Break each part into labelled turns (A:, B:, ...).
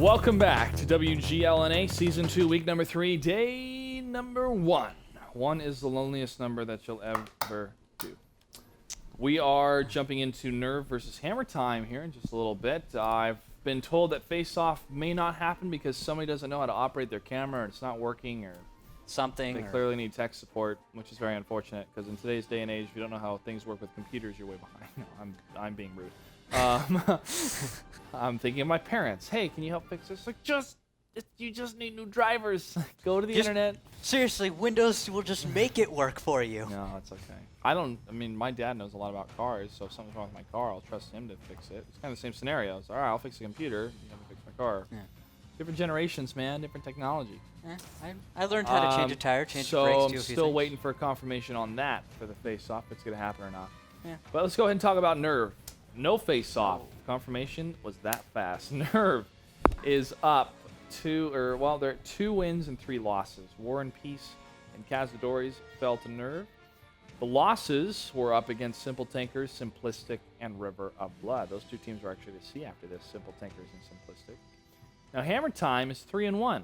A: Welcome back to WGLNA Season 2, Week number 3, Day number 1. 1 is the loneliest number that you'll ever do. We are jumping into Nerve versus Hammer time here in just a little bit. I've been told that face-off may not happen because somebody doesn't know how to operate their camera or it's not working or
B: something.
A: They clearly need tech support, which is very unfortunate because in today's day and age, if you don't know how things work with computers, you're way behind. No, I'm being rude. I'm thinking of my parents. Hey, can you help fix this? Like, you just need new drivers. Go to the internet.
B: Seriously, Windows will just make it work for you.
A: No, it's okay. My dad knows a lot about cars, so if something's wrong with my car, I'll trust him to fix it. It's kind of the same scenarios. All right, I'll fix the computer. You have to fix my car. Yeah. Different generations, man. Different technology.
B: I learned how to change a tire, change the brakes,
A: So
B: do a
A: I'm
B: few
A: still
B: things.
A: waiting for a confirmation on that for the face-off, if it's going to happen or not.
B: Yeah.
A: But let's go ahead and talk about Nerve. No face-off. Confirmation was that fast. Nerve is up they're at 2 wins and 3 losses. War and Peace and Cazadores fell to Nerve. The losses were up against Simple Tankers, Simplistic, and River of Blood. Those 2 teams are actually to see after this, Simple Tankers and Simplistic. Now, Hammer Time is 3-1.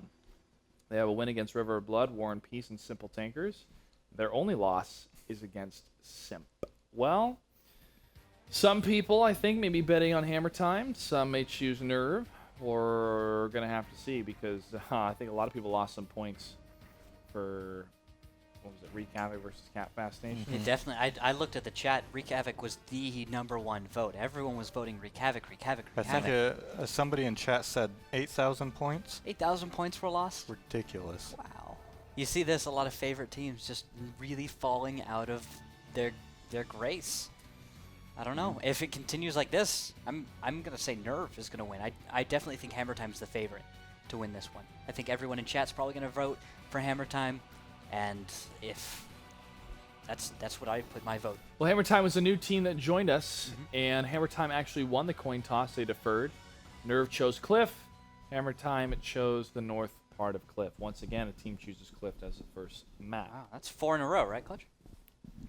A: They have a win against River of Blood, War and Peace, and Simple Tankers. Their only loss is against Simp. Well, some people, I think, may be betting on Hammer Time. Some may choose Nerve. We're going to have to see because I think a lot of people lost some points for, what was it, Wreak Havoc versus Cat Fast Nation.
B: Yeah, definitely. I looked at the chat. Wreak Havoc was the #1 vote. Everyone was voting Wreak Havoc, Wreak Havoc, Wreak Havoc.
C: I think somebody in chat said 8,000 points.
B: 8,000 points were lost?
C: Ridiculous.
B: Wow. You see this, a lot of favorite teams just really falling out of their grace. I don't know. If it continues like this, I'm going to say Nerve is going to win. I definitely think Hammer Time's the favorite to win this one. I think everyone in chat's probably going to vote for Hammer Time, and if that's what I put my vote.
A: Well, Hammer Time was a new team that joined us, and Hammer Time actually won the coin toss. They deferred. Nerve chose Cliff. Hammer Time chose the north part of Cliff. Once again, a team chooses Cliff as the first map.
B: Wow, that's 4 in a row, right, Clutch?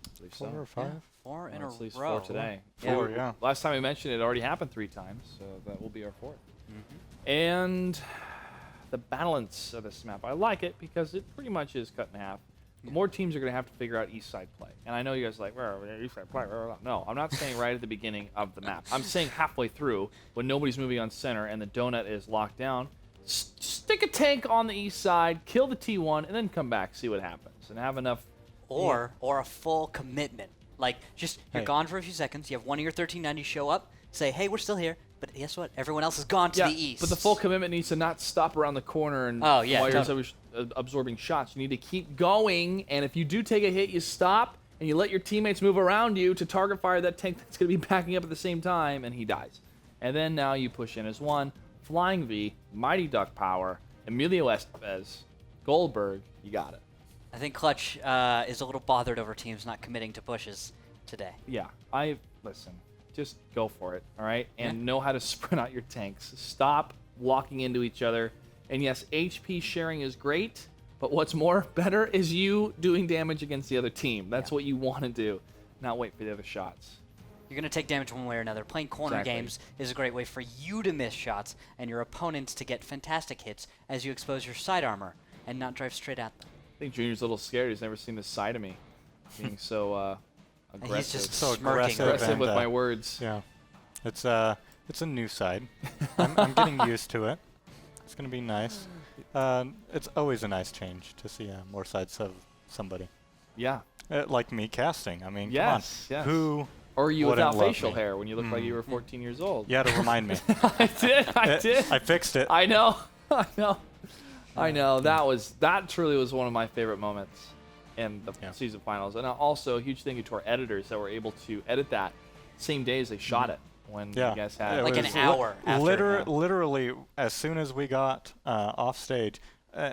A: I believe
C: 4
A: so.
C: or 5?
B: Yeah, 4 in a
A: At least
B: row.
A: 4 today.
C: 4, yeah.
A: Last time we mentioned it already happened 3 times, so that will be our 4th. And the balance of this map, I like it because it pretty much is cut in half. More teams are going to have to figure out east side play. And I know you guys are like, where east side play? No, I'm not saying right at the beginning of the map. I'm saying halfway through when nobody's moving on center and the donut is locked down. Stick a tank on the east side, kill the T1, and then come back, see what happens, and have enough.
B: Or a full commitment. Like, just, you're gone for a few seconds, you have one of your 1390 show up, say, hey, we're still here, but guess what? Everyone else has gone to the east.
A: But the full commitment needs to not stop around the corner and while you're absorbing shots. You need to keep going, and if you do take a hit, you stop, and you let your teammates move around you to target fire that tank that's going to be backing up at the same time, and he dies. And then now you push in as one, Flying V, Mighty Duck Power, Emilio Estevez, Goldberg, you got it.
B: I think Clutch is a little bothered over teams not committing to pushes today.
A: Yeah, listen, just go for it, all right? And know how to sprint out your tanks. Stop walking into each other. And yes, HP sharing is great, but what's better is you doing damage against the other team. That's what you want to do, not wait for the other shots.
B: You're going to take damage one way or another. Playing corner games is a great way for you to miss shots and your opponents to get fantastic hits as you expose your side armor and not drive straight at them.
A: I think Junior's a little scared. He's never seen this side of me, being so aggressive.
B: He's just
C: so
B: smirking.
A: Aggressive with my words.
C: Yeah, it's a new side. I'm getting used to it. It's gonna be nice. It's always a nice change to see more sides of somebody.
A: Yeah.
C: Like me casting. I mean, come on.
A: Yes.
C: Who?
A: Or you
C: wouldn't
A: without
C: love
A: facial
C: me?
A: hair when you look like you were 14 years old.
C: Yeah, to remind me.
A: I did.
C: I fixed it.
A: I know. I know. That truly was one of my favorite moments in the season finals. And also a huge thank you to our editors that were able to edit that same day as they shot it when you guys had
B: like an hour after.
C: Literally, as soon as we got off stage,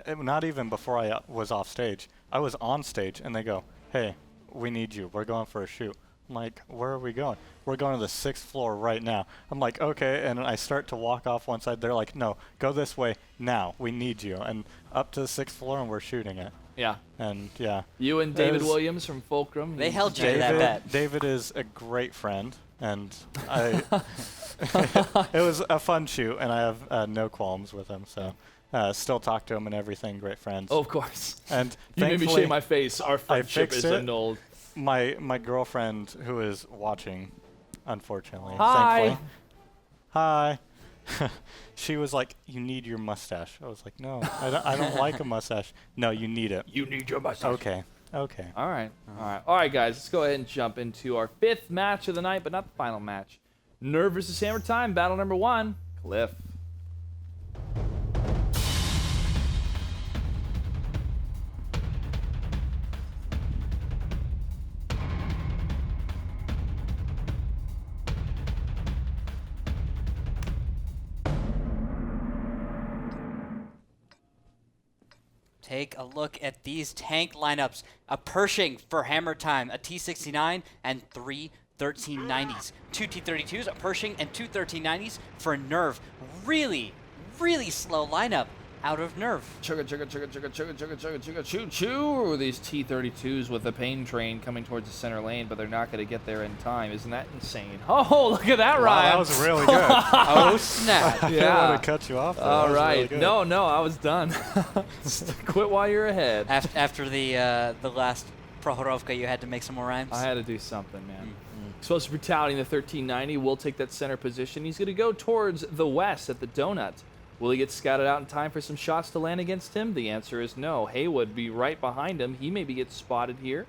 C: not even before I was off stage, I was on stage and they go, hey, we need you. We're going for a shoot. I'm like, where are we going? We're going to the 6th floor right now. I'm like, okay, and I start to walk off one side. They're like, no, go this way now. We need you. And up to the 6th floor, and we're shooting it.
A: Yeah.
C: And, yeah.
A: You and David Williams from Fulcrum.
B: They held you to that bet.
C: David is a great friend. and it was a fun shoot, and I have no qualms with him. So still talk to him and everything. Great friends.
A: Oh, of course.
C: And
A: You made me
C: thankfully,
A: shave my face. Our friendship
C: fixed
A: is
C: it.
A: annulled.
C: my girlfriend, who is watching, unfortunately,
A: Hi.
C: thankfully, hi. She was like, "You need your mustache." I was like, "No, I don't like a mustache." No, you need it.
A: You need your mustache.
C: Okay. Okay.
A: All right. All right, guys. Let's go ahead and jump into our 5th match of the night, but not the final match. Nerve versus Hammer Time, battle number 1. Cliff.
B: Take a look at these tank lineups. A Pershing for Hammer Time, a T-69, and 3 1390s. 2 T-32s, a Pershing, and 2 1390s for Nerve. Really, really slow lineup out of Nerve.
A: Chugga, chugga, chugga, chugga, chugga, chugga, chugga, chugga, choo, choo. These T-32s with the pain train coming towards the center lane, but they're not going to get there in time. Isn't that insane? Oh, look at that,
C: Wow,
A: Ryan.
C: that was really good.
B: Oh, snap.
C: I didn't want to cut you off. Though. That
A: All
C: was
A: right.
C: really good.
A: No, I was done. Quit while you're ahead.
B: After the last Prohorovka, you had to make some more rhymes?
A: I had to do something, man. Explosive Brutality in the 1390 will take that center position. He's going to go towards the west at the donut. Will he get scouted out in time for some shots to land against him? The answer is no. Haywood be right behind him. He maybe gets spotted here,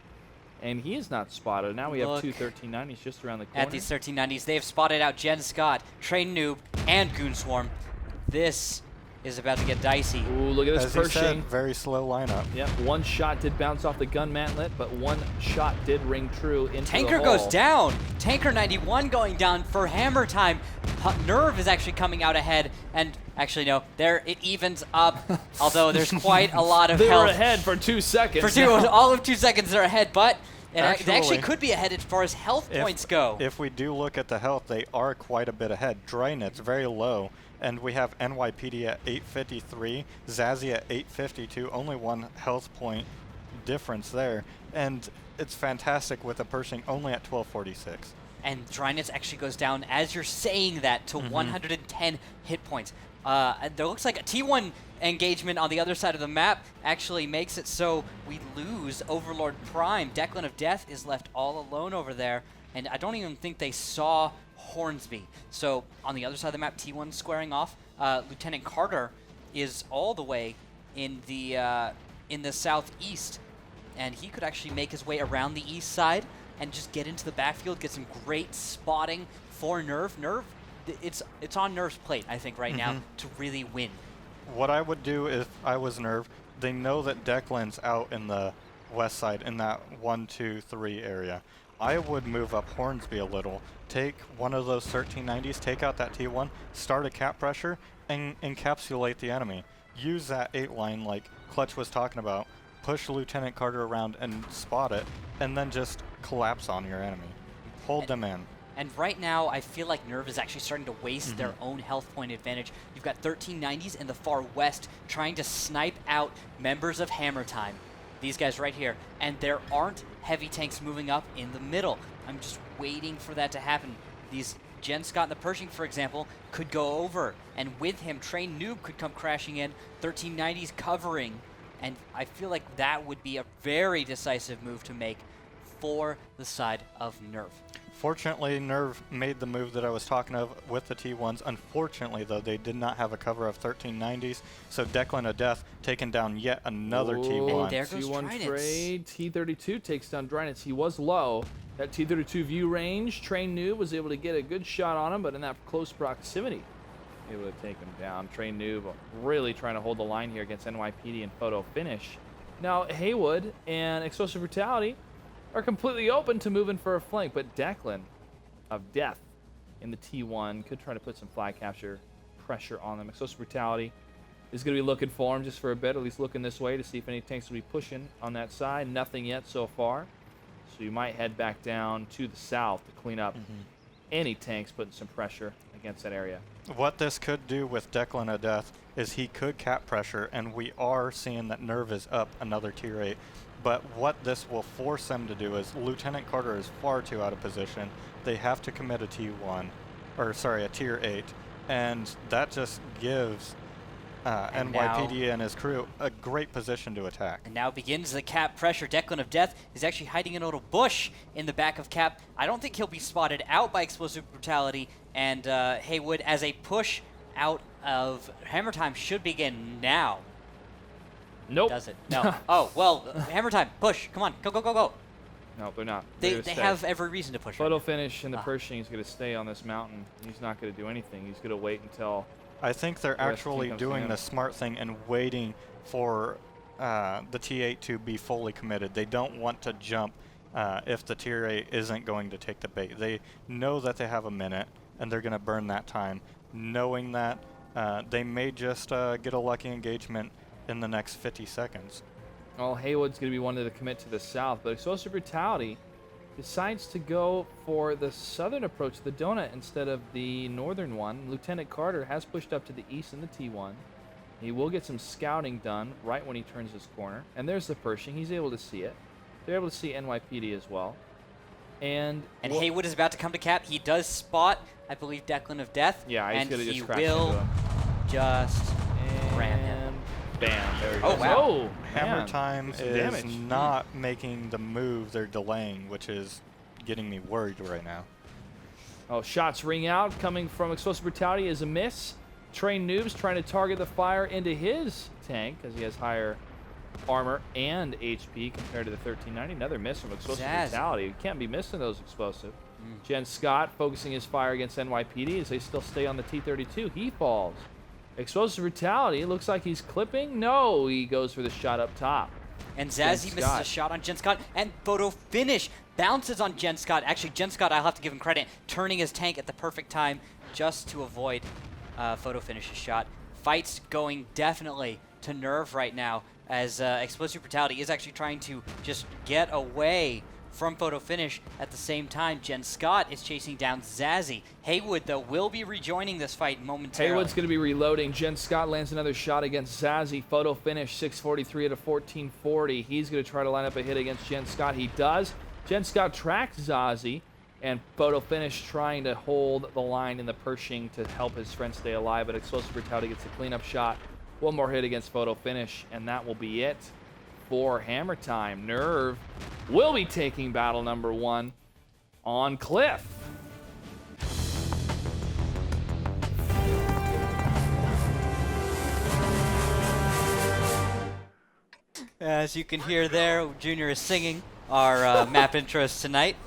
A: and he is not spotted. Now we have
B: Look
A: 2 1390s just around the corner.
B: At these 1390s, they have spotted out Jen Scott, Train Noob, and Goon Swarm. This is about to get dicey.
A: Ooh, look at this
C: As you said,
A: Pershing.
C: very slow lineup.
A: Yep, one shot did bounce off the gun mantlet, but one shot did ring true into
B: Tanker
A: the
B: goes
A: hull.
B: down. Tanker 91 going down for Hammer Time. Nerve is actually coming out ahead, and actually no, there it evens up. Although there's quite a lot of
A: They
B: health.
A: were ahead for 2 seconds.
B: For all of 2 seconds, they're ahead, but they actually
C: Actually,
B: could be ahead as far as health points go.
C: If we do look at the health, they are quite a bit ahead. Drynet's very low, and we have NYPD at 853, Zazzy at 852, only 1 health point difference there. And it's fantastic with a Pershing only at 1246.
B: And Dryness actually goes down, as you're saying that, to 110 hit points. There looks like a T1 engagement on the other side of the map actually makes it so we lose Overlord Prime. Declan of Death is left all alone over there, and I don't even think they saw Hornsby. So on the other side of the map, T1 squaring off. Lieutenant Carter is all the way in the southeast, and he could actually make his way around the east side and just get into the backfield, get some great spotting for Nerve. Nerve, it's on Nerve's plate, I think, right now to really win.
C: What I would do if I was Nerve, they know that Declan's out in the west side in that 1, 2, 3 area. I would move up Hornsby a little, take one of those 1390s, take out that T1, start a cap pressure, and encapsulate the enemy. Use that 8 line like Clutch was talking about, push Lieutenant Carter around and spot it, and then just collapse on your enemy. Hold them in.
B: And right now, I feel like Nerve is actually starting to waste their own health point advantage. You've got 1390s in the far west trying to snipe out members of Hammer Time. These guys right here. And there aren't heavy tanks moving up in the middle. I'm just waiting for that to happen. These Jen Scott and the Pershing, for example, could go over. And with him, Train Noob could come crashing in. 1390s covering. And I feel like that would be a very decisive move to make for the side of Nerve.
C: Fortunately, Nerve made the move that I was talking of with the T1s. Unfortunately, though, they did not have a cover of 1390s, so Declan of Death taken down yet another T1.
B: And there goes
A: T1
B: Drynitz.
A: trade. T32 takes down Drynitz. He was low. That T32 view range, Train Noob was able to get a good shot on him, but in that close proximity, able to take him down. Train Noob really trying to hold the line here against NYPD and photo finish. Now, Haywood and Explosive Brutality are completely open to moving for a flank, but Declan of Death in the T1 could try to put some flag capture pressure on them. Explosive Brutality is going to be looking for him just for a bit, at least looking this way to see if any tanks will be pushing on that side. Nothing yet so far. So you might head back down to the south to clean up any tanks putting some pressure against that area.
C: What this could do with Declan of Death is he could cap pressure, and we are seeing that Nerve is up another tier 8. But what this will force them to do is Lieutenant Carter is far too out of position. They have to commit a T1, or sorry, a Tier 8, and that just gives NYPD and his crew a great position to attack.
B: And now begins the Cap pressure. Declan of Death is actually hiding in a little bush in the back of Cap. I don't think he'll be spotted out by Explosive Brutality, and Haywood, as a push out of Hammer Time, should begin now.
A: Nope.
B: Does it? No. Oh, well, Hammer Time, push. Come on, go, go, go, go.
A: No, they're not.
B: They
A: They're gonna stay.
B: have every reason to push.
A: Photo
B: right now.
A: finish and the Pershing is going to stay on this mountain. He's not going to do anything. He's going to wait until...
C: I think they're
A: The rest
C: actually
A: comes
C: doing
A: in.
C: the smart thing and waiting for the T8 to be fully committed. They don't want to jump if the Tier 8 isn't going to take the bait. They know that they have a minute, and they're going to burn that time. Knowing that, they may just get a lucky engagement in the next 50 seconds.
A: Well, Haywood's going to be wanting to commit to the south, but Explosive Brutality decides to go for the southern approach to the donut instead of the northern one. Lieutenant Carter has pushed up to the east in the T1. He will get some scouting done right when he turns his corner. And there's the Pershing. He's able to see it. They're able to see NYPD as well. And
B: Haywood is about to come to Cap. He does spot, I believe, Declan of Death.
A: yeah, he's
B: and
A: going to
B: he
A: just crash
B: will
A: into him.
B: just ram him.
A: And bam, there he
B: Oh,
A: goes.
B: wow.
A: Oh,
C: Hammer
A: man.
C: Time
A: There's some
C: is
A: damage.
C: not making the move, they're delaying, which is getting me worried right now.
A: Oh, shots ring out coming from Explosive Brutality is a miss. Trained Noobs trying to target the fire into his tank because he has higher armor and HP compared to the 1390. Another miss from Explosive
B: Zaz.
A: Brutality. You can't be missing those explosive. Jen Scott focusing his fire against NYPD as they still stay on the T-32. He falls. Explosive Brutality looks like he's clipping. No, he goes for the shot up top.
B: And
A: Jen
B: Zazzy misses a
A: Scott.
B: shot on Jen Scott, and photo finish bounces on Jen Scott. Actually, Jen Scott, I'll have to give him credit, turning his tank at the perfect time just to avoid photo finish's shot. Fight's going definitely to nerve right now as Explosive Brutality is actually trying to just get away from photo finish. At the same time, Jen Scott is chasing down Zazzy. Haywood, though, will be rejoining this fight momentarily.
A: Haywood's going to be reloading. Jen Scott lands another shot against Zazzy. Photo finish, 643 to 1440. He's going to try to line up a hit against Jen Scott. He does. Jen Scott tracks Zazzy, and photo finish trying to hold the line in the Pershing to help his friend stay alive, but Explosive Brutality gets the cleanup shot. One more hit against photo finish, and that will be it for Hammer Time. Nerve will be taking battle number 1 on Cliff.
B: As you can hear there, Junior is singing our map intros tonight.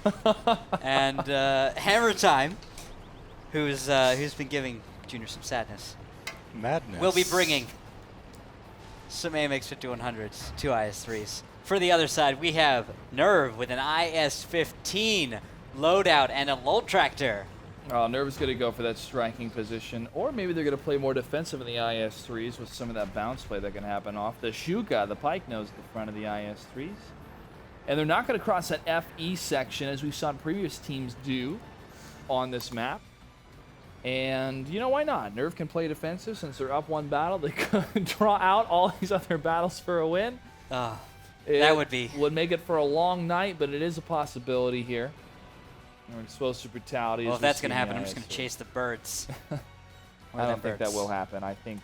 B: And Hammer Time, who's been giving Junior some sadness,
C: Madness.
B: will be bringing some AMX 5100s, 2 IS-3s. For the other side, we have Nerve with an IS-15 loadout and a lull tractor.
A: Nerve's going to go for that striking position, or maybe they're going to play more defensive in the IS-3s with some of that bounce play that can happen off the Shuka, the pike nose at the front of the IS-3s. And they're not going to cross that FE section as we saw previous teams do on this map. And, you know, why not? Nerve can play defensive since they're up 1 battle. They could draw out all these other battles for a win.
B: That would be...
A: would make it for a long night, but it is a possibility here. Explosive Brutality.
B: Well, if that's going to happen, I'm just going to chase the birds.
A: I don't think that will happen. I think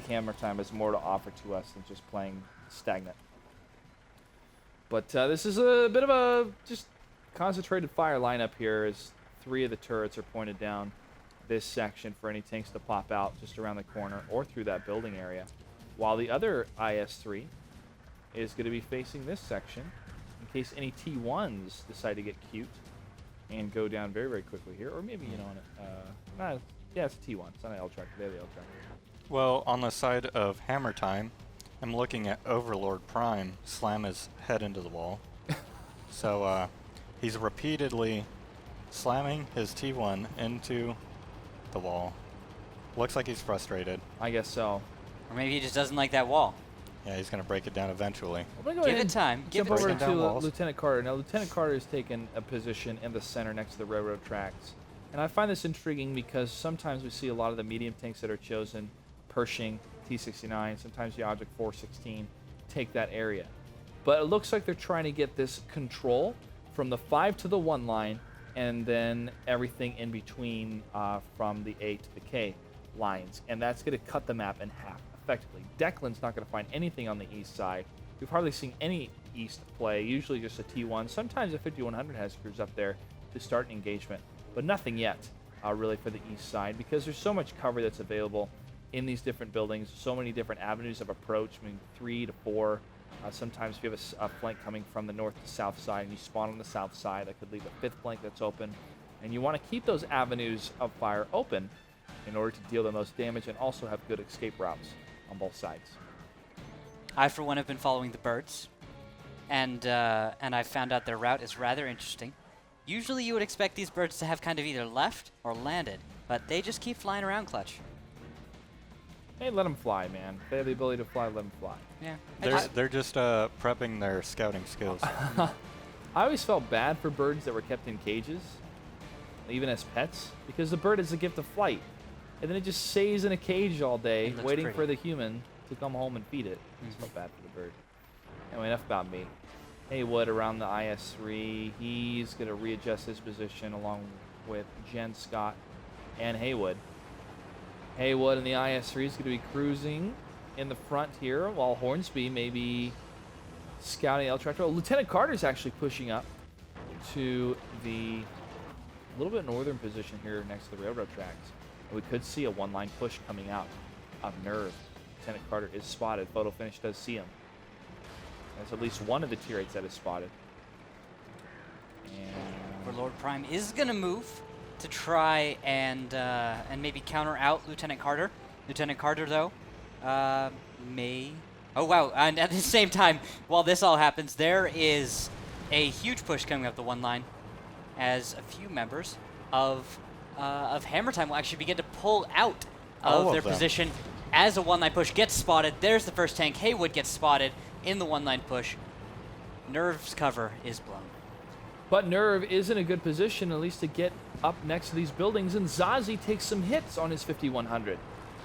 A: Hammer Time has more to offer to us than just playing stagnant. But this is a bit of a just concentrated fire lineup here as 3 of the turrets are pointed down this section for any tanks to pop out just around the corner or through that building area, while the other IS-3 is going to be facing this section in case any T1s decide to get cute and go down very, very quickly here. Or maybe, you know, yeah, it's a T1. It's not an L tractor. They're the L tractor.
C: Well, on the side of Hammer Time, I'm looking at Overlord Prime slam his head into the wall. So he's repeatedly slamming his T1 into the wall. Looks like he's frustrated.
A: I guess so.
B: Or maybe he just doesn't like that wall.
C: Yeah, he's going to break it down eventually.
A: I'm gonna go
B: Give
A: ahead
B: it
A: and
B: time. Give
A: jump
B: it
A: over
C: time. Down
A: to
C: walls.
A: Lieutenant Carter. Now, Lieutenant Carter has taken a position in the center next to the railroad tracks. And I find this intriguing because sometimes we see a lot of the medium tanks that are chosen, Pershing, T-69, sometimes the Object 416, take that area. But it looks like they're trying to get this control from the 5 to the 1 line, and then everything in between from the A to the K lines. And that's going to cut the map in half, effectively. Declan's not going to find anything on the east side. We've hardly seen any east play, usually just a T1. Sometimes a 5100 has crews up there to start an engagement, but nothing yet really for the east side, because there's so much cover that's available in these different buildings, so many different avenues of approach, I mean 3 to 4. Sometimes if you have a flank coming from the north to south side and you spawn on the south side, that could leave a 5th flank that's open. And you want to keep those avenues of fire open in order to deal the most damage and also have good escape routes on both sides.
B: I, for one, have been following the birds, and I found out their route is rather interesting. Usually you would expect these birds to have kind of either left or landed, but they just keep flying around, Clutch.
A: Hey, let them fly, man. If they have the ability to fly, let them fly.
B: Yeah.
C: They're just prepping their scouting skills.
A: I always felt bad for birds that were kept in cages, even as pets, because the bird is a gift of flight. And then it just stays in a cage all day, waiting
B: pretty.
A: for the human to come home and feed it. I just felt bad for the bird. Anyway, enough about me. Haywood around the IS-3. He's going to readjust his position along with Jen Scott and Haywood. Haywood and the IS-3 is going to be cruising in the front here, while Hornsby may be scouting L Tractor. Lieutenant Carter's actually pushing up to the little bit northern position here next to the railroad tracks. We could see a one-line push coming out of Nerve. Lieutenant Carter is spotted. Photo Finish does see him. There's at least one of the tier 8s that is spotted. And
B: Overlord Prime is going to move to try and maybe counter out Lieutenant Carter. Lieutenant Carter, though, may... Oh, wow. And at the same time, while this all happens, there is a huge push coming up the one line as a few members of Hammer Time will actually begin to pull out of their position as a one-line push gets spotted. There's the first tank. Haywood gets spotted in the one-line push. Nerve's cover is blown.
A: But Nerve is in a good position, at least to get up next to these buildings, and Zazie takes some hits on his 5100.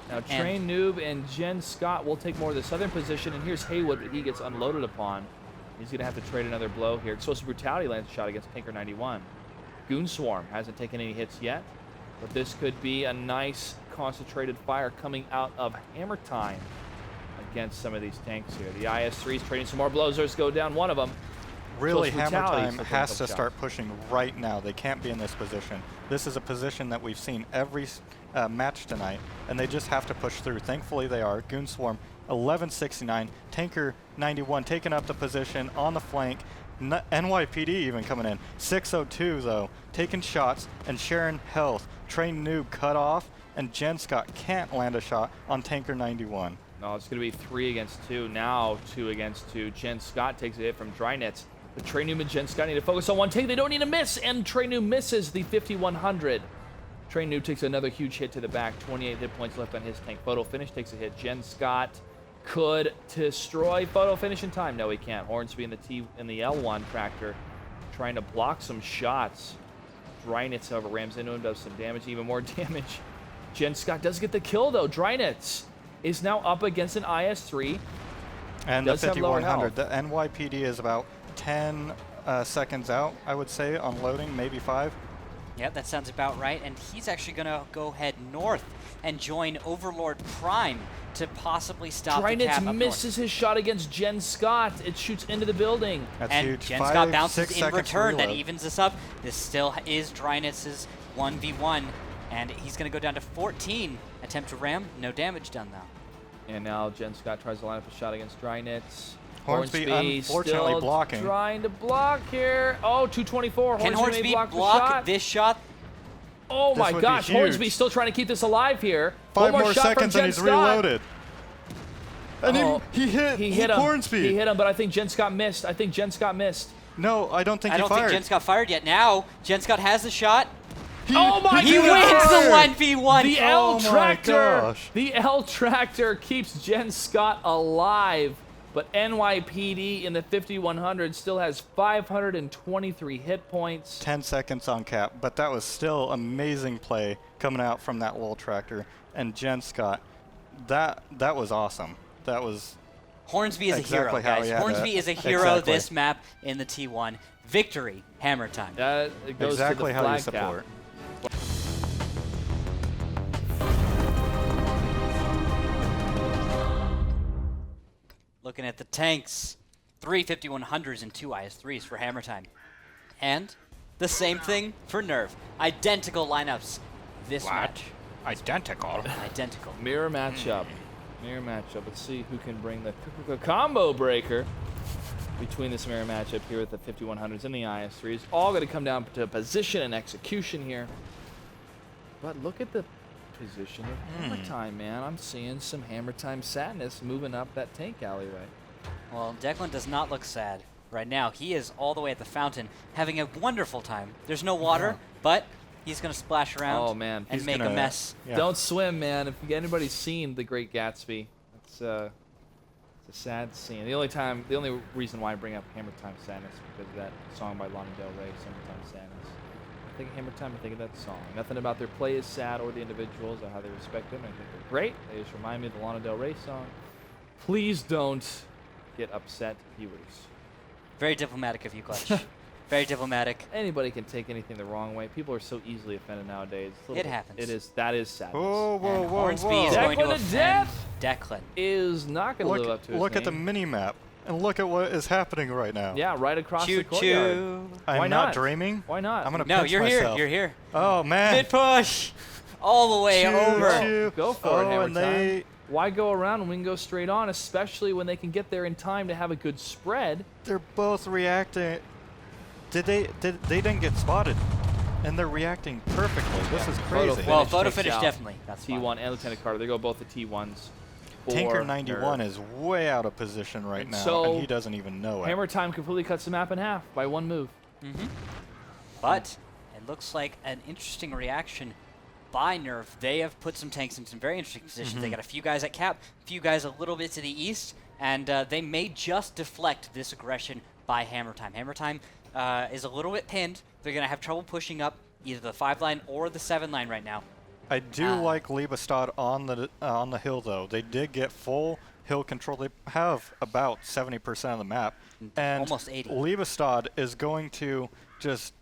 A: Now, Train Noob and Jen Scott will take more of the southern position, and here's Haywood, but he gets unloaded upon. He's going to have to trade another blow here. Explosive Brutality lands a shot against Tanker 91. Goon Swarm hasn't taken any hits yet, but this could be a nice concentrated fire coming out of Hammer Time against some of these tanks here. The IS-3 is trading some more blows. There's go down one of them.
C: Really, Hammer Time has to start pushing right now. They can't be in this position. This is a position that we've seen every match tonight, and they just have to push through. Thankfully, they are. Goon Swarm, 1169. Tanker 91 taking up the position on the flank. NYPD even coming in. 602, though, taking shots and sharing health. Train Noob cut off, and Jen Scott can't land a shot on Tanker 91.
A: No, it's going to be 3 against 2. Now 2 against 2. Jen Scott takes a hit from Drynets. The Train Noob and Jen Scott need to focus on one tank. They don't need to miss, and Train Noob misses the 5100. Train Noob takes another huge hit to the back. 28 hit points left on his tank. Photo Finish takes a hit. Jen Scott could destroy Photo Finish in time. No, he can't. Hornsby in the L1 tractor trying to block some shots. Drynets, however, rams into him, does some damage, even more damage. Jen Scott does get the kill, though. Drynets is now up against an IS-3.
C: And the 5100. The NYPD is about 10 seconds out, I would say, on loading, maybe 5.
B: Yeah, that sounds about right. And he's actually going to go head north and join Overlord Prime to possibly stop the cap up north.
A: Misses his shot against Jen Scott. It shoots into the building.
C: That's
B: and
C: huge.
B: Jen Scott bounces
C: 6
B: in return.
C: reload.
B: That evens this up. This still is Drynets' 1v1. And he's going to go down to 14. Attempt to ram. No damage done, though.
A: And now Jen Scott tries to line up a shot against Drynets.
C: Hornsby unfortunately
A: still
C: blocking.
A: Trying to block here. Oh, 224.
B: Can
A: Hornsby
B: block
A: shot.
B: this shot?
A: Oh my gosh, Hornsby still trying to keep this alive here.
C: 5
A: more
C: more
A: shot
C: seconds
A: from
C: and he's
A: Jen Scott.
C: reloaded. And he hit
A: him.
C: Hornsby.
A: He hit him, but I think Jen Scott missed.
C: No, I don't think
B: I
C: he
B: don't
C: fired.
B: think Jen Scott fired yet. Now, Jen Scott has the shot.
A: He
B: wins the 1v1.
A: The L Tractor. The L Tractor keeps Jen Scott alive, but NYPD in the 5100 still has 523 hit points.
C: 10 seconds on cap, but that was still amazing play coming out from that L Tractor and Jen Scott. That was awesome. That was
B: Hornsby is a hero,
C: Exactly how
B: guys.
C: he had
B: Hornsby
C: it.
B: is a hero
C: Exactly.
B: this map in the T1. Victory, hammer time.
A: It goes
C: Exactly
A: to the
C: how you
A: flag cap.
C: support.
B: Looking at the tanks, 3 5100s and 2 IS-3s for hammer time. And the same thing for Nerv. Identical lineups this match.
C: Identical.
B: Identical.
A: Mirror matchup. Mirror matchup. Let's see who can bring the combo breaker between this mirror matchup here with the 5100s and the IS-3s. All going to come down to position and execution here. But look at the position of hammer time, man. I'm seeing some hammer time sadness moving up that tank alleyway.
B: Well, Declan does not look sad right now. He is all the way at the fountain, having a wonderful time. There's no water, but he's going to splash around
A: Oh, man.
B: and
C: He's
B: make a
C: gonna-
B: mess.
C: Yeah.
A: Don't swim, man. If anybody's seen The Great Gatsby, it's a sad scene. The only reason why I bring up Hammer Time Sadness is because of that song by Lana Del Rey, Summertime Sadness. I think of Hammer Time, I think of that song. Nothing about their play is sad or the individuals or how they respect them. I think they're great. They just remind me of the Lana Del Rey song. Please don't get upset, viewers.
B: Very diplomatic of you, Clutch. Very diplomatic.
A: Anybody can take anything the wrong way. People are so easily offended nowadays. It's a
B: It
A: little bit-
B: happens.
A: That is sadness.
C: Whoa, whoa,
B: And
C: whoa,
B: Hornsby
C: whoa.
B: is going to
A: Declan to
B: offend
A: death!
B: Declan.
A: Is not going to live up to his
C: Look at the
A: name.
C: mini map and look at what is happening right now.
A: Yeah, right across the
B: Choo
A: courtyard.
B: choo.
C: I'm
A: Why
C: not
A: not?
C: dreaming.
A: Why not?
C: I'm gonna
B: No,
C: pinch
B: you're
C: myself.
B: here. You're here.
C: Oh man.
B: Mid push. All the way
C: Choo,
B: over.
C: choo.
A: Go for
C: Oh,
A: it, Hammer
C: and
A: Time.
C: they
A: Why go around when we can go straight on, especially when they can get there in time to have a good spread?
C: they're both reacting. They didn't get spotted, and they're reacting perfectly. This is
A: Photo
C: crazy.
A: finish
B: Well, photo
A: takes
B: finish
A: out
B: definitely. That's fine.
A: T1 and Lieutenant Carter. They go both the T1s. for
C: Tanker 91
A: Nerv.
C: is way out of position right
A: And
C: now,
A: so
C: and he doesn't even know it.
A: Hammer Time completely cuts the map in half by one move.
B: But it looks like an interesting reaction by Nerv. They have put some tanks in some very interesting positions. They got a few guys at cap, a few guys a little bit to the east, and they may just deflect this aggression by Hammer Time. Hammer Time is a little bit pinned. They're going to have trouble pushing up either the 5 line or the 7 line right now.
C: I do like Liebestad on the hill, though. They did get full hill control. They have about 70% of the map, and
B: Almost 80.
C: Liebestad is going to just.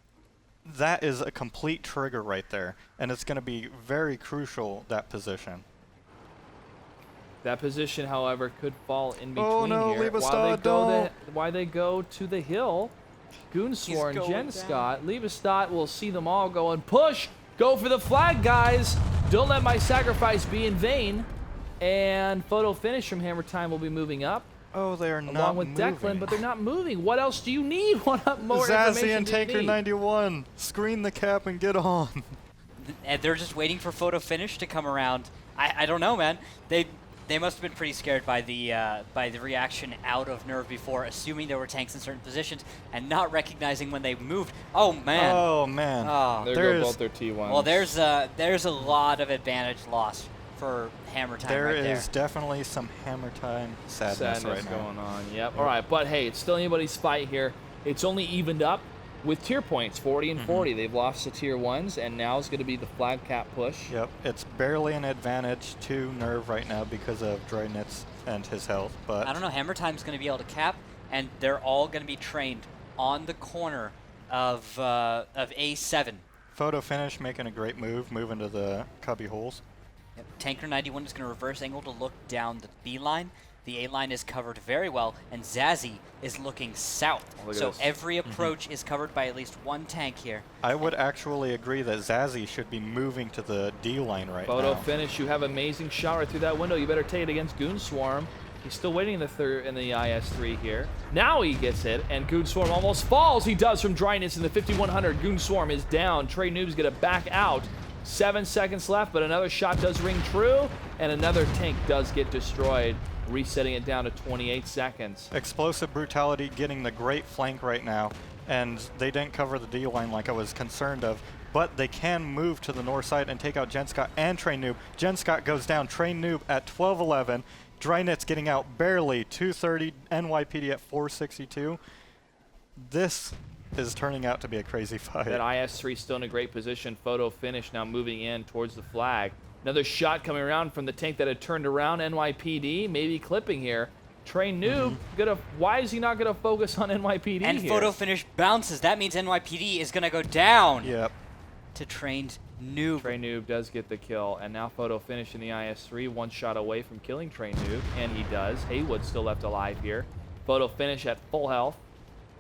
C: That is a complete trigger right there, and it's going to be very crucial, that position.
A: That position, however, could fall in between
C: Oh, no,
A: here.
C: Liebestad,
A: Why they go to the hill, Goonswar and
B: going
A: Jen
B: down.
A: Scott. Liebestad will see them all go and push. Go for the flag, guys. Don't let my sacrifice be in vain. And photo finish from Hammer Time will be moving up,
C: Oh, they are not
A: along with
C: moving.
A: Declan, but they're not moving. What else do you need? What more
C: Zazzy
A: information
C: and
A: do you
C: Tanker
A: need?
C: 91, screen the cap and get on.
B: And they're just waiting for photo finish to come around. I don't know, man. They must have been pretty scared by the reaction out of Nerv before, assuming there were tanks in certain positions and not recognizing when they moved. Oh man.
C: Oh man.
B: Oh.
A: There
C: There's-
A: go both their T1s.
B: Well, there's a lot of advantage lost for Hammer Time
C: There
B: right
C: is
B: there.
C: definitely some Hammer Time sadness right now.
A: going on. Yep. All right, but hey, it's still anybody's fight here. It's only evened up with tier points, 40 and 40. They've lost the tier 1s, and now is going to be the flag cap push.
C: Yep, it's barely an advantage to Nerv right now because of Dreidnitz and his health, but
B: I don't know. Hammer Time's going to be able to cap, and they're all going to be trained on the corner of A7.
C: photo finish making a great move, moving to the cubby holes.
B: Yep. Tanker 91 is going to reverse angle to look down the B line. The A line is covered very well, and Zazzy is looking south.
A: Look at
B: So
A: this.
B: every approach is covered by at least one tank here.
C: I would actually agree that Zazzy should be moving to the D line right
A: Photo
C: now.
A: finish. You have amazing shot right through that window. You better take it against Goonswarm. He's still waiting in the IS-3 here. Now he gets it, and Goonswarm almost falls. He does from dryness in the 5100. Goonswarm is down. Trey Noob's going to back out. 7 seconds left, but another shot does ring true, and another tank does get destroyed, resetting it down to 28 seconds.
C: Explosive Brutality getting the great flank right now, and they didn't cover the D line like I was concerned of, but they can move to the north side and take out Jen Scott and Train Noob. Jen Scott goes down, Train Noob at 12-11, Drynet's getting out barely, 230, NYPD at 462. This is turning out to be a crazy fight.
A: That IS-3 still in a great position. Photo finish now moving in towards the flag. Another shot coming around from the tank that had turned around. NYPD maybe clipping here. Train Noob, why is he not gonna focus on NYPD
B: And
A: here?
B: photo finish bounces. That means NYPD is gonna go down.
C: Yep.
B: To Trained Noob.
A: Train Noob does get the kill, and now photo finish in the IS-3, one shot away from killing Train Noob, and he does. Haywood still left alive here. Photo finish at full health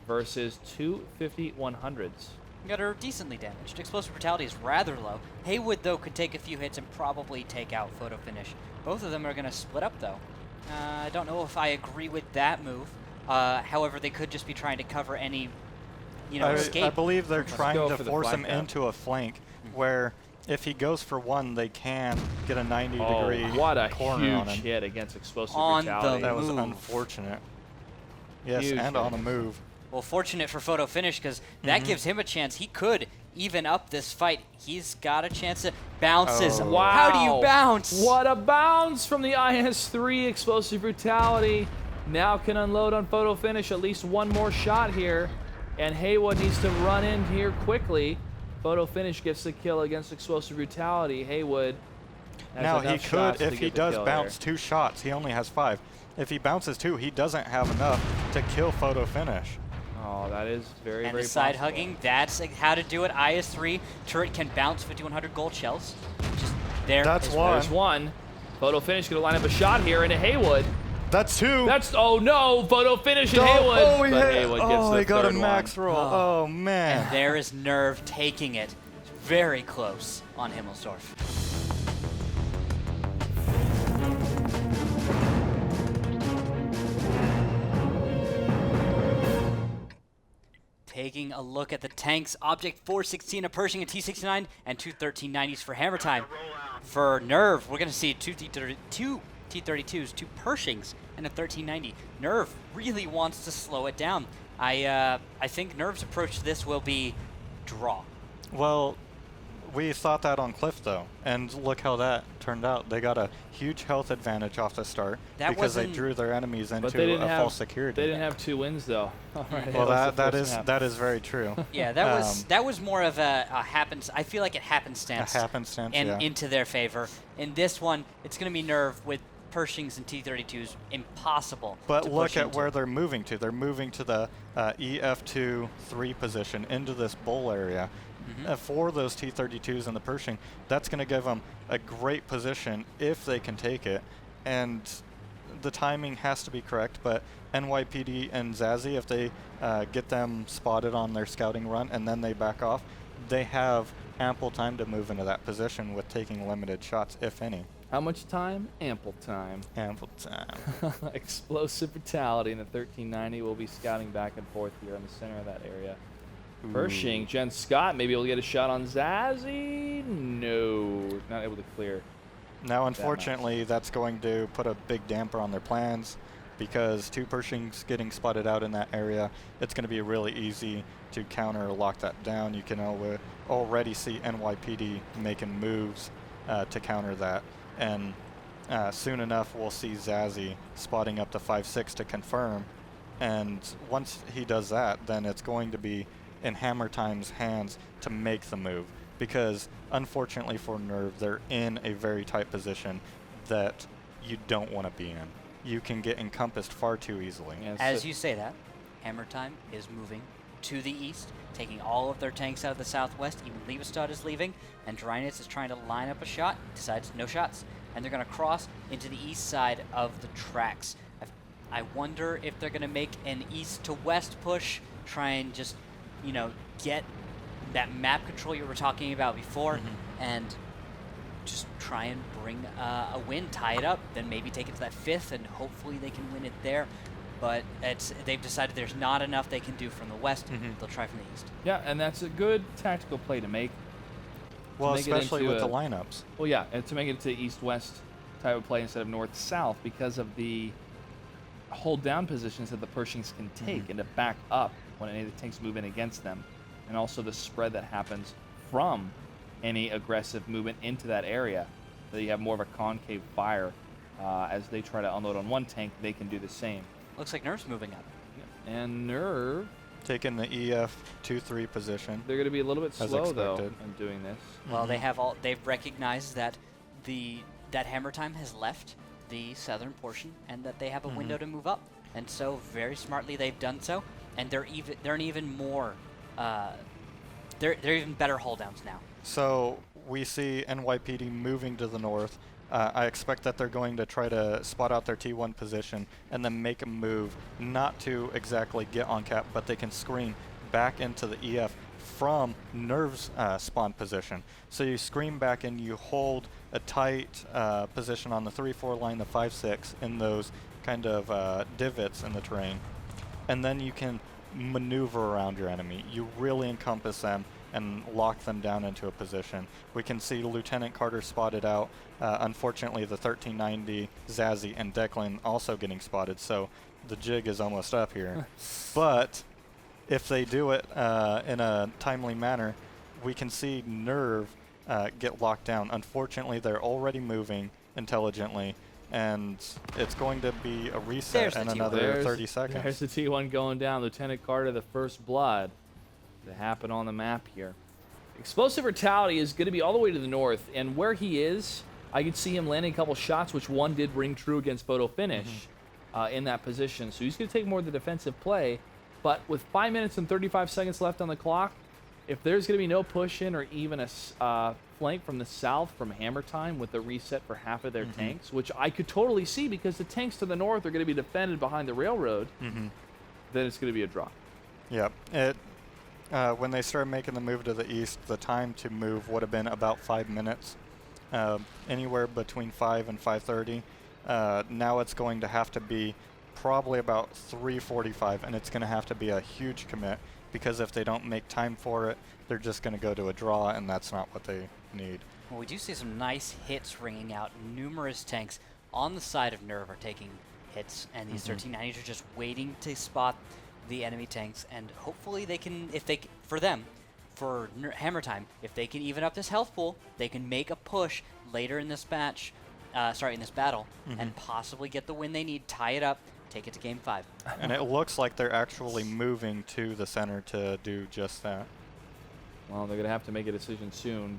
A: versus two 50-100s.
B: Got her decently damaged. Explosive brutality is rather low. Haywood, though, could take a few hits and probably take out photo finish. Both of them are going to split up, though. I don't know if I agree with that move. However, they could just be trying to cover any, escape.
C: I believe they're
A: Let's
C: trying
A: go
C: to
A: for the
C: force
A: flank
C: him
A: now.
C: into a flank where if he goes for one, they can get a 90-degree
A: what a
C: corner on
A: huge
C: him.
A: hit against explosive
B: On the
A: brutality.
C: That was
B: move.
C: unfortunate. Yes,
A: Huge
C: and
A: hit.
C: on a move.
B: Well, fortunate for photo finish because that gives him a chance. He could even up this fight. He's got a chance to bounces.
C: Oh.
A: Wow.
B: How do you bounce?
A: What a bounce from the IS-3. Explosive brutality now can unload on photo finish. At least one more shot here. And Haywood needs to run in here quickly. Photo finish gets the kill against explosive brutality. Haywood has
C: Now he
A: enough shots
C: could,
A: to
C: if he
A: get the
C: does
A: kill
C: bounce
A: there.
C: 2 shots, he only has 5. If he bounces 2, he doesn't have enough to kill photo finish.
A: Oh, that is very,
B: And
A: very
B: the side
A: possible.
B: hugging, that's how to do it. IS-3 turret can bounce 5100 gold shells. Just there.
C: That's
B: is
C: one.
A: There's one. Photo finish gonna line up a shot here into Haywood.
C: That's 2.
A: That's, oh no, photo finish in Haywood.
C: Oh, he
A: But
C: hit.
A: Haywood gets the
C: he got a
A: third
C: max
A: one.
C: roll. Oh, man.
B: And there is Nerve taking it very close on Himmelsdorf. Taking a look at the tanks, Object 416 a Pershing, a T-69, and two 1390s for Hammer Time. For Nerve, we're going to see two T-32s, two Pershings, and a 1390. Nerve really wants to slow it down. I think Nerve's approach to this will be draw.
C: Well, we thought that on Cliff, though, and look how that turned out. They got a huge health advantage off the start
B: That
C: because they
B: wasn't-
C: drew their enemies
A: But
C: into
A: they didn't
C: a
A: have
C: false security.
A: They didn't have 2 wins though. Alright,
C: well,
A: was the
C: that
A: first half.
C: is very true.
B: Yeah, that was more of a happens. I feel like it happenstance.
C: A happenstance,
B: and
C: yeah.
B: into their favor. In this one, it's going to be Nerve with Pershings and T-32s. Impossible.
C: But
B: to
C: look
B: push
C: at
B: into.
C: where they're moving to. They're moving to the EF2-3 position into this bowl area. For those T-32s and the Pershing, that's going to give them a great position if they can take it. And the timing has to be correct, but NYPD and Zazie, if they get them spotted on their scouting run and then they back off, they have ample time to move into that position with taking limited shots, if any.
A: How much time? Ample time.
C: Ample time.
A: Explosive brutality in the 1390 will be scouting back and forth here in the center of that area. Pershing, Jen Scott, maybe able to get a shot on Zazie? No, not able to clear.
C: Now, unfortunately, that's going to put a big damper on their plans because 2 Pershings getting spotted out in that area, it's going to be really easy to counter or lock that down. You can already see NYPD making moves to counter that. And soon enough, we'll see Zazie spotting up the 5.6 to confirm. And once he does that, then it's going to be in Hammer Time's hands to make the move. Because unfortunately for Nerve, they're in a very tight position that you don't want to be in. You can get encompassed far too easily.
A: Yeah,
B: As
A: so-
B: you say that, Hammer Time is moving to the east, taking all of their tanks out of the southwest. Even Liebestad is leaving, and Drynitz is trying to line up a shot. Decides no shots, and they're going to cross into the east side of the tracks. I wonder if they're going to make an east to west push, try and just, get that map control you were talking about before, and just try and bring a win, tie it up, then maybe take it to that 5th, and hopefully they can win it there. But they've decided there's not enough they can do from the west. They'll try from the east.
A: Yeah, and that's a good tactical play to make.
C: Well,
A: make it
C: especially
A: into
C: with the
A: a-
C: lineups.
A: Well, yeah, and to make it to east-west type of play instead of north-south because of the hold-down positions that the Pershings can take and to back up when any of the tanks move in against them. And also the spread that happens from any aggressive movement into that area. So you have more of a concave fire. As they try to unload on one tank, they can do the same.
B: Looks like Nerve's moving up.
A: And Nerve,
C: Taking the EF2-3 position.
A: they're going to be a little bit
C: As
A: slow, though,
C: expected.
A: in doing this.
B: Well, they've recognized that that Hammer Time has left. the southern portion and that they have a window to move up. And so very smartly they've done so, and they're even more they're even better hull downs now.
C: So we see NYPD moving to the north. I expect that they're going to try to spot out their T1 position and then make a move, not to exactly get on cap, but they can screen back into the EF from Nerv's spawn position. So you screen back and you hold a tight position on the 3-4 line, the 5-6, in those kind of divots in the terrain. And then you can maneuver around your enemy. You really encompass them and lock them down into a position. We can see Lieutenant Carter spotted out. Unfortunately, the 1390, Zazzy, and Declan also getting spotted, so the jig is almost up here. But if they do it in a timely manner, we can see Nerve get locked down. Unfortunately, they're already moving intelligently, and it's going to be a reset in another 30 seconds.
A: There's the T1 going down. Lieutenant Carter, the first blood to happen on the map here. Explosive Brutality is going to be all the way to the north, and where he is, I could see him landing a couple shots, which one did ring true against Photo Finish in that position. So he's going to take more of the defensive play, but with 5 minutes and 35 seconds left on the clock, if there's going to be no push in or even a flank from the south from Hammer Time with the reset for half of their tanks, which I could totally see because the tanks to the north are going to be defended behind the railroad, then it's going to be a draw.
C: Yep. When they started making the move to the east, the time to move would have been about 5 minutes, anywhere between 5 and 5:30. Now it's going to have to be probably about 3:45, and it's going to have to be a huge commit, because if they don't make time for it, they're just going to go to a draw, and that's not what they need.
B: Well, we do see some nice hits ringing out. Numerous tanks on the side of Nerve are taking hits, and these 1390s are just waiting to spot the enemy tanks, and hopefully they can, for Hammer Time, if they can even up this health pool, they can make a push later in this match, in this battle, and possibly get the win they need, tie it up, take it to game 5.
C: And it looks like they're actually moving to the center to do just that.
A: Well, they're going to have to make a decision soon.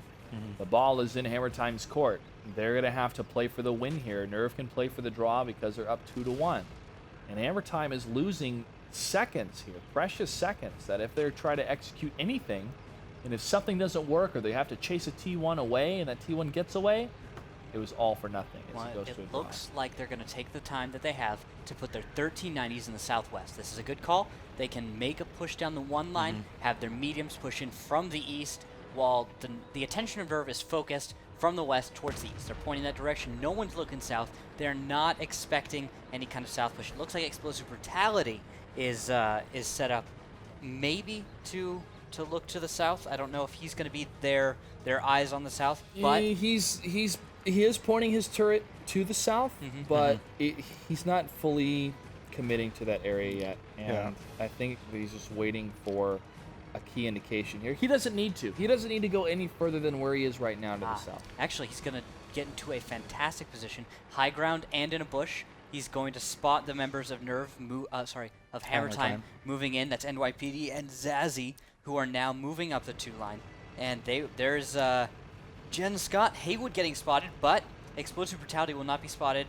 A: The ball is in Hammer Time's court. They're going to have to play for the win here. Nerve can play for the draw because they're up 2-1. And Hammer Time is losing seconds here, precious seconds, that if they're trying to execute anything, and if something doesn't work or they have to chase a T1 away and that T1 gets away, it was all for nothing.
B: It looks like they're going to take the time that they have to put their 1390s in the southwest. This is a good call. They can make a push down the one line, have their mediums push in from the east, while the attention of Nerve is focused from the west towards the east. They're pointing that direction. No one's looking south. They're not expecting any kind of south push. It looks like Explosive Brutality is set up maybe to look to the south. I don't know if he's going to be their eyes on the south, but
A: he is pointing his turret to the south, but he's not fully committing to that area yet, and I think he's just waiting for a key indication here. He doesn't need to. He doesn't need to go any further than where he is right now to the south.
B: Actually, he's going to get into a fantastic position, high ground and in a bush. He's going to spot the members of of Hammer Time moving in. That's NYPD and Zazzy, who are now moving up the 2 line. And there's Jen Scott Haywood getting spotted, but Explosive Brutality will not be spotted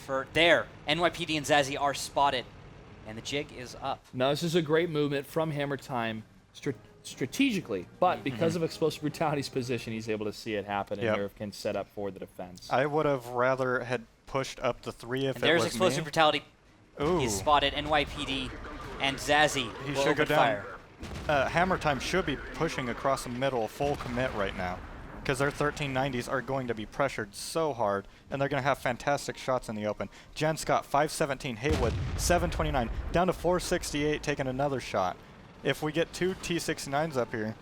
B: for there. NYPD and Zazzy are spotted, and the jig is up.
A: Now, this is a great movement from Hammer Time strategically, but because of Explosive Brutality's position, he's able to see it happen, and Nerve can set up for the defense.
C: I would have rather had pushed up the 3 if
B: and there's Explosive Brutality.
C: Ooh.
B: He's spotted NYPD and Zazzy.
C: He should go down. Hammer Time should be pushing across the middle, full commit right now, because their 1390s are going to be pressured so hard, and they're going to have fantastic shots in the open. Jen Scott, 517, Haywood, 729, down to 468, taking another shot. If we get 2 T69s up here,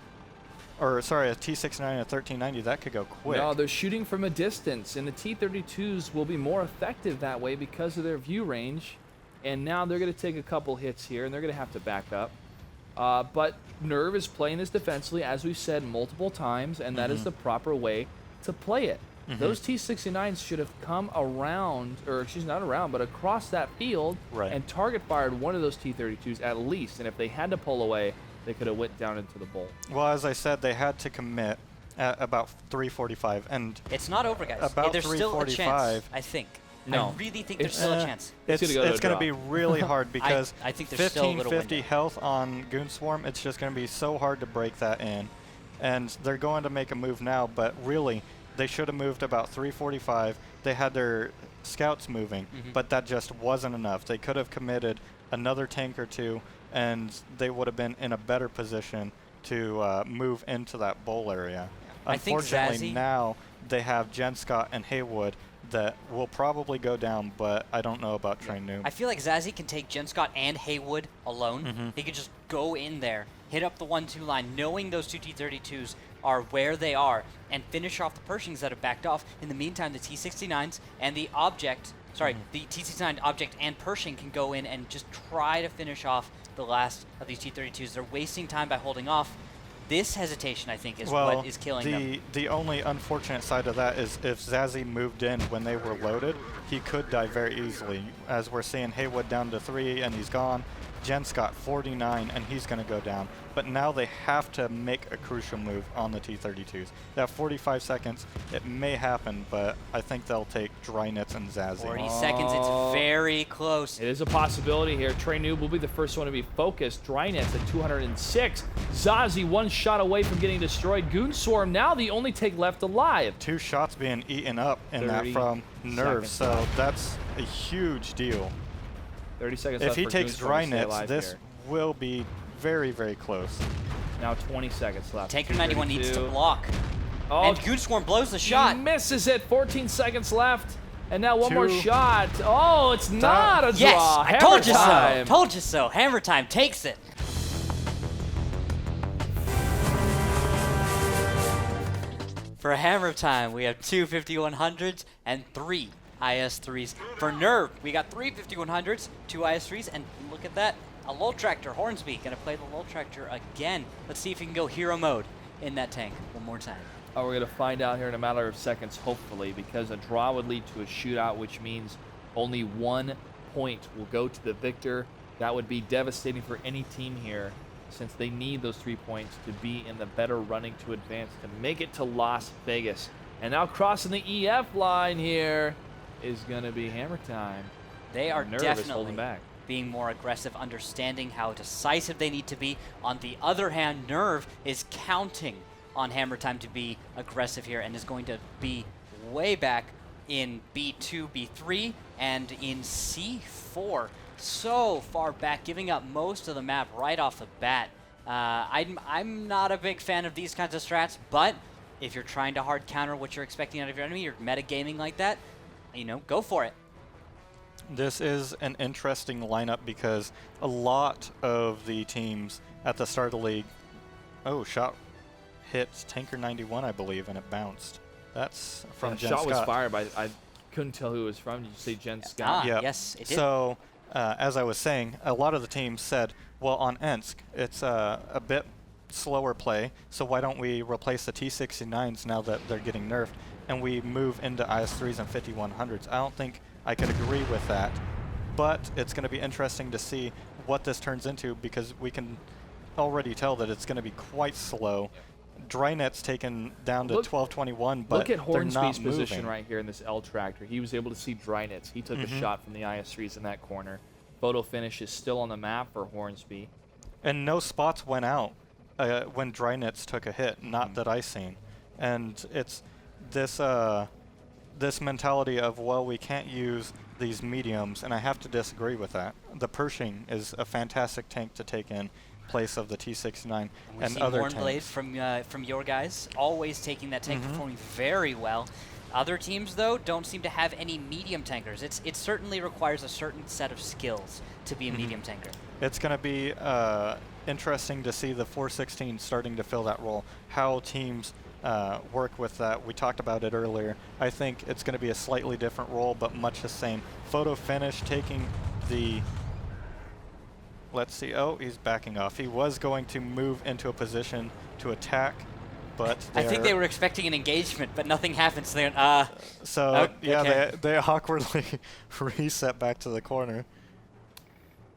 C: or sorry, a T69 and a 1390, that could go quick.
A: No, they're shooting from a distance, and the T32s will be more effective that way because of their view range. And now they're going to take a couple hits here, and they're going to have to back up. But Nerve is playing this defensively, as we've said multiple times, and that is the proper way to play it. Those T69s should have come around, or excuse me, not around, but across that field and target fired one of those T32s at least. And if they had to pull away, they could have went down into the bowl.
C: Well, as I said, they had to commit at about 3:45, and
B: it's not over, guys.
C: About
B: There's still a
C: 3:45,
B: chance, I think.
A: No.
B: I really think there's still a chance.
A: It's gonna go to a
C: gonna
A: draw.
C: be really hard because
B: I think there's still a little
C: 1550
B: window.
C: health on Goon Swarm, it's just going to be so hard to break that in. And they're going to make a move now, but really, they should have moved about 345. They had their scouts moving, but that just wasn't enough. They could have committed another tank or two, and they would have been in a better position to move into that bowl area.
B: I think
C: Unfortunately,
B: Zazzy-
C: now they have Jen Scott and Haywood that will probably go down, but I don't know about Train Noob.
B: I feel like Zazzy can take Jen Scott and Haywood alone. He could just go in there, hit up the 1-2 line, knowing those two T-32s are where they are, and finish off the Pershings that have backed off. In the meantime, the T-69s and the object, the T-69 object and Pershing can go in and just try to finish off the last of these T-32s. They're wasting time by holding off. This hesitation, I think, is what is killing them.
C: The only unfortunate side of that is if Zazzy moved in when they were loaded, he could die very easily. As we're seeing Haywood down to 3 and he's gone. Jen Scott 49 and he's going to go down. But now they have to make a crucial move on the T-32s. They have 45 seconds. It may happen, but I think they'll take Drynets and Zazzy.
B: 40 seconds, it's very close.
A: It is a possibility here. Trey Noob will be the first one to be focused. Drynets at 206. Zazzy 1 shot away from getting destroyed. Goon Swarm now the only tank left alive.
C: 2 shots being eaten up in that
A: 30
C: from Nerve,
A: seconds
C: so
A: left.
C: that's a huge deal.
A: 30 seconds
C: If
A: left
C: he
A: for
C: takes
A: Goon Swarm to stay
C: Drynets,
A: alive
C: this
A: here.
C: will be very, very close.
A: Now 20 seconds left.
B: Tanker 91 needs to
A: 32.
B: block.
A: Oh,
B: And Goon Swarm blows the shot.
A: misses it. 14 seconds left. And now one more
C: 2.
A: shot. Oh, it's not a draw.
B: Yes, I
A: Hammer
B: told you
A: time.
B: so. Told you so. Hammer time takes it. For Hammer time, we have 2 5100s and 3 IS-3s. For Nerve, we got 3 5100s, 2 IS-3s, and look at that, a lull tractor. Hornsby gonna play the lull tractor again. Let's see if he can go hero mode in that tank one more time.
A: Oh, we're going to find out here in a matter of seconds, hopefully, because a draw would lead to a shootout, which means only 1 point will go to the victor. That would be devastating for any team here, since they need those 3 points to be in the better running to advance to make it to Las Vegas. And now crossing the EF line here is going to be Hammer time.
B: They are
A: Nerve is
B: definitely
A: holding back.
B: being more aggressive, understanding how decisive they need to be. On the other hand, Nerve is counting on Hammer time to be aggressive here and is going to be way back in B2, B3, and in C4. So far back, giving up most of the map right off the bat. I'm not a big fan of these kinds of strats, but if you're trying to hard counter what you're expecting out of your enemy, you're metagaming like that, you know, go for it.
C: This is an interesting lineup because a lot of the teams at the start of the league, shot hit Tanker 91, I believe, and it bounced. That's from Jen
A: shot
C: Scott.
A: was fired, but I couldn't tell who it was from. Did you say Jen Scott?
C: Yep.
B: Yes, it did.
C: So, as I was saying, a lot of the teams said, well, on Ensk, it's a bit slower play, so why don't we replace the T-69s now that they're getting nerfed, and we move into IS-3s and 5100s. I don't think I could agree with that, but it's going to be interesting to see what this turns into because we can already tell that it's going to be quite slow. Drynet's taken down to 1221, but
A: look at
C: they're not
A: Hornsby's
C: moving.
A: position right here in this L tractor. He was able to see Drynets. He took a shot from the IS-3s in that corner. Photo finish is still on the map for Hornsby.
C: And no spots went out when Drynets took a hit, not that I seen. And it's this this mentality of, well, we can't use these mediums, and I have to disagree with that. The Pershing is a fantastic tank to take in place of the T-69
B: We
C: and
B: see
C: other
B: Hornblade
C: tanks.
B: from your guys, always taking that tank, performing very well. Other teams, though, don't seem to have any medium tankers. It certainly requires a certain set of skills to be a medium tanker.
C: It's going to be interesting to see the 416 starting to fill that role, how teams work with that. We talked about it earlier. I think it's going to be a slightly different role, but much the same. Photo finish, taking the... Let's see. Oh, he's backing off. He was going to move into a position to attack, but
B: I think they were expecting an engagement, but nothing happened. So they're
C: So, yeah,
B: okay.
C: they awkwardly reset back to the corner.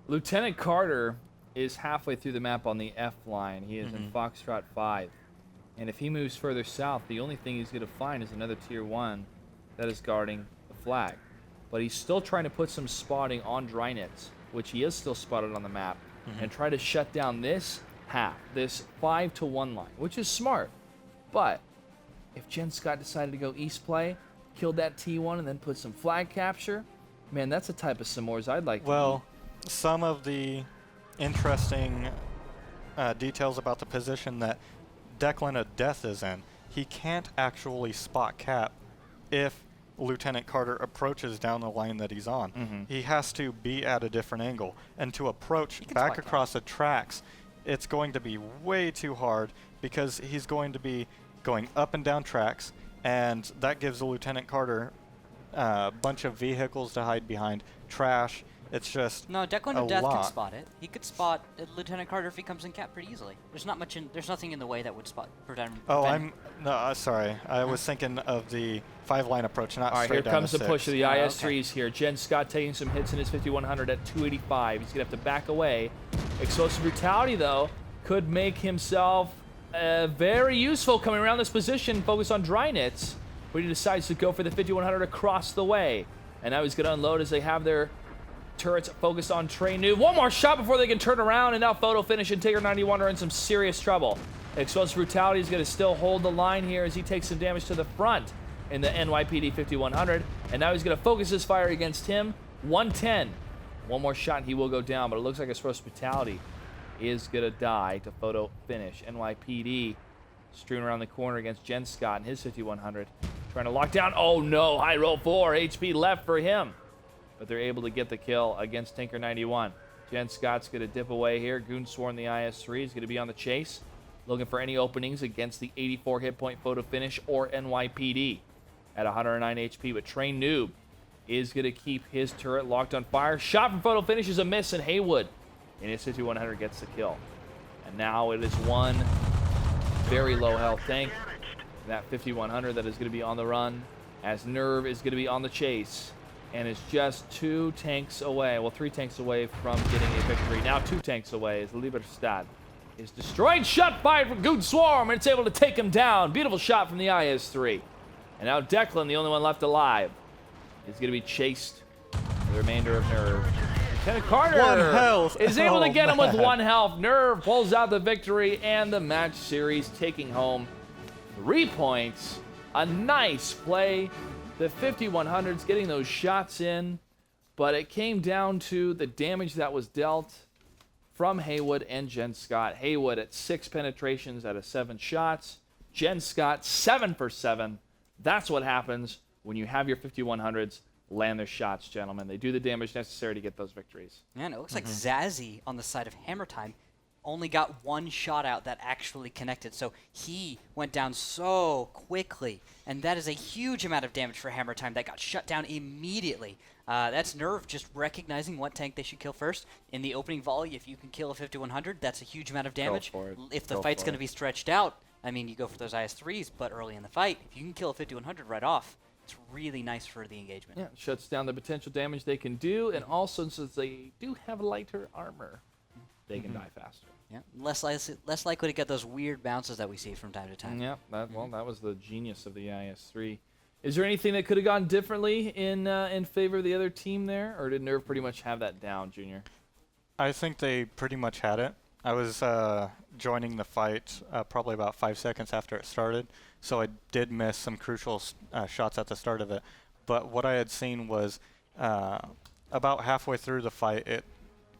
A: Lieutenant Carter is halfway through the map on the F line. He is in Foxtrot 5. And if he moves further south, the only thing he's going to find is another Tier 1 that is guarding the flag. but he's still trying to put some spotting on Drynitz, which he is still spotted on the map, and try to shut down this half, this 5-to-1 line, which is smart. But if Jen Scott decided to go east play, killed that T1, and then put some flag capture, man, that's the type of s'mores I'd like to eat.
C: Some of the interesting details about the position that Declan of Death is in, he can't actually spot cap if Lieutenant Carter approaches down the line that he's on. He has to be at a different angle. And to approach back across the tracks, it's going to be way too hard because he's going to be going up and down tracks, and that gives the Lieutenant Carter a bunch of vehicles to hide behind, trash. It's just
B: no. Declan of Death can spot it. He could spot Lieutenant Carter if he comes in cap pretty easily. There's not much. There's nothing in the way that would spot prevent.
C: Sorry. I was thinking of the 5-line approach, not straight down.
A: Here comes the
C: to
A: push of the IS-3s here. Jen Scott taking some hits in his 5100 at 285. He's gonna have to back away. Explosive Brutality though could make himself very useful coming around this position. Focus on Drynitz, but he decides to go for the 5100 across the way, and now he's gonna unload as they have their turrets focused on Train Noob. One more shot before they can turn around, and now Photo Finish and Tiger 91 are in some serious trouble. Explosive Brutality is going to still hold the line here as he takes some damage to the front in the NYPD 5100, and now he's going to focus his fire against him. 110. One more shot and he will go down, but it looks like Explosive Brutality is going to die to Photo Finish. NYPD strewn around the corner against Jen Scott and his 5100, trying to lock down. Oh no, high roll 4 HP left for him, but they're able to get the kill against Tinker 91. Jen Scott's going to dip away here. Goonsworn, the IS-3, is going to be on the chase, looking for any openings against the 84 hit point Photo Finish or NYPD at 109 HP. But Train Noob is going to keep his turret locked on fire. Shot from Photo Finish is a miss, and Haywood in his 5100 gets the kill. And now it is one very low health tank, that 5100 that is going to be on the run, as Nerve is going to be on the chase, and is just 2 tanks away, well, 3 tanks away from getting a victory. Now 2 tanks away as Liberstad is destroyed. Shot fired from Goon Swarm, and it's able to take him down. Beautiful shot from the IS-3. And now Declan, the only one left alive, is going to be chased for the remainder of Nerve. Lieutenant Carter
C: 1 health.
A: is able to get him with 1 health. Nerve pulls out the victory and the match series, taking home 3 points. A nice play. The 5100s getting those shots in, but it came down to the damage that was dealt from Haywood and Jen Scott. Haywood at 6 penetrations out of 7 shots. Jen Scott 7 for 7. That's what happens when you have your 5100s land their shots, gentlemen. They do the damage necessary to get those victories.
B: Man, it looks like Zazzy on the side of Hammer Time only got 1 shot out that actually connected. So he went down so quickly, and that is a huge amount of damage for Hammer Time that got shut down immediately. That's Nerve just recognizing what tank they should kill first. In the opening volley, if you can kill a 5100, that's a huge amount of damage.
A: Go for it.
B: If the fight's going to be stretched out, I mean, you go for those IS-3s, but early in the fight, if you can kill a 5100 right off, it's really nice for the engagement.
A: Yeah, shuts down the potential damage they can do, and also since they do have lighter armor, they can die faster.
B: Yeah, less likely to get those weird bounces that we see from time to time.
A: Yeah, that was the genius of the IS-3. Is there anything that could have gone differently in favor of the other team there, or did Nerve pretty much have that down, Junior?
C: I think they pretty much had it. I was joining the fight probably about 5 seconds after it started, so I did miss some crucial shots at the start of it. But what I had seen was about halfway through the fight, it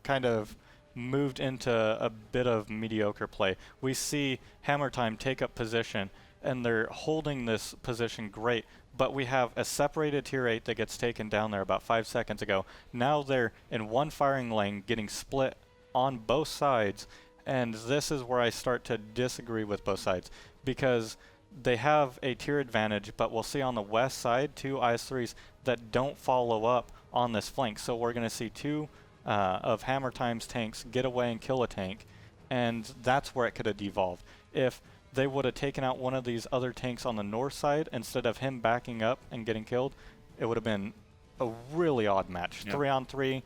C: kind of moved into a bit of mediocre play. We see Hammer Time take up position, and they're holding this position great, but we have a separated tier 8 that gets taken down there about 5 seconds ago. Now they're in one firing lane getting split on both sides, and this is where I start to disagree with both sides, because they have a tier advantage, but we'll see on the west side 2 IS-3s that don't follow up on this flank. So we're going to see 2 of Hammer Time's tanks get away and kill a tank, and that's where it could have devolved. If they would have taken out one of these other tanks on the north side instead of him backing up and getting killed, it would have been a really odd match. Yep. 3-on-3,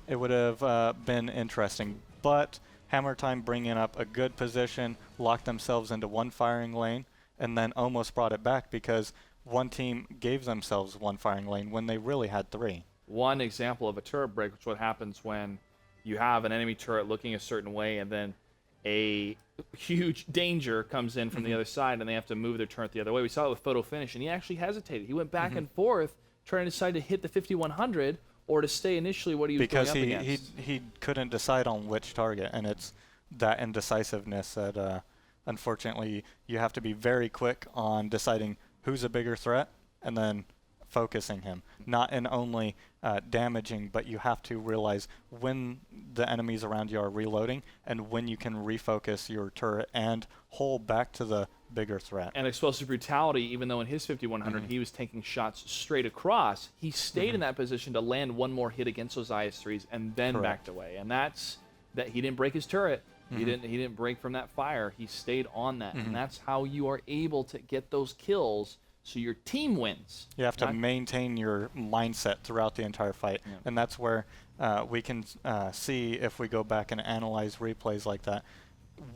C: it would have been interesting, but Hammer Time bringing up a good position, locked themselves into one firing lane, and then almost brought it back, because one team gave themselves one firing lane when they really had 3.
A: One example of a turret break, which what happens when you have an enemy turret looking a certain way and then a huge danger comes in from the other side and they have to move their turret the other way. We saw it with Photo Finish, and he actually hesitated. He went back and forth trying to decide to hit the 5100 or to stay initially what he was
C: because
A: going up against.
C: he couldn't decide on which target, and it's that indecisiveness that unfortunately you have to be very quick on deciding who's a bigger threat and then focusing him, not in only damaging, but you have to realize when the enemies around you are reloading and when you can refocus your turret and hold back to the bigger threat.
A: And explosive brutality, even though in his 5100 he was taking shots straight across, he stayed in that position to land one more hit against those IS-3s and then backed away. And that's that he didn't break his turret. He didn't break from that fire. He stayed on that, and that's how you are able to get those kills. So your team wins.
C: You have to maintain your mindset throughout the entire fight. And that's where we can see, if we go back and analyze replays like that,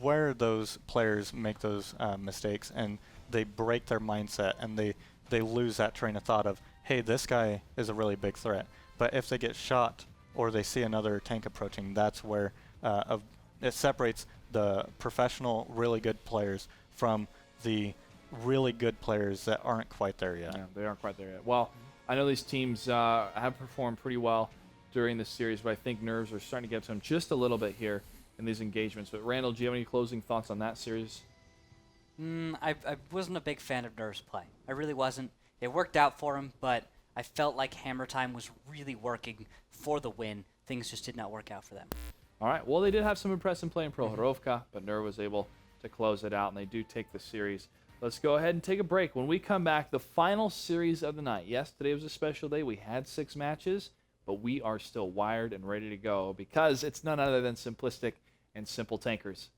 C: where those players make those mistakes and they break their mindset and they lose that train of thought of, hey, this guy is a really big threat. But if they get shot or they see another tank approaching, that's where it separates the professional, really good players from the really good players that aren't quite there yet.
A: Yeah, they aren't quite there yet. Well, I know these teams have performed pretty well during this series, but I think nerves are starting to get to them just a little bit here in these engagements. But Randall, do you have any closing thoughts on that series?
B: I wasn't a big fan of Nerve's play. I really wasn't. It worked out for him, but I felt like Hammer Time was really working for the win. Things just did not work out for them.
A: All right. Well, they did have some impressive play in Prohorovka, but Nerv was able to close it out, and they do take the series. Let's go ahead and take a break. When we come back, the final series of the night. Yes, today was a special day. We had 6 matches, but we are still wired and ready to go because it's none other than simplistic and simple tankers.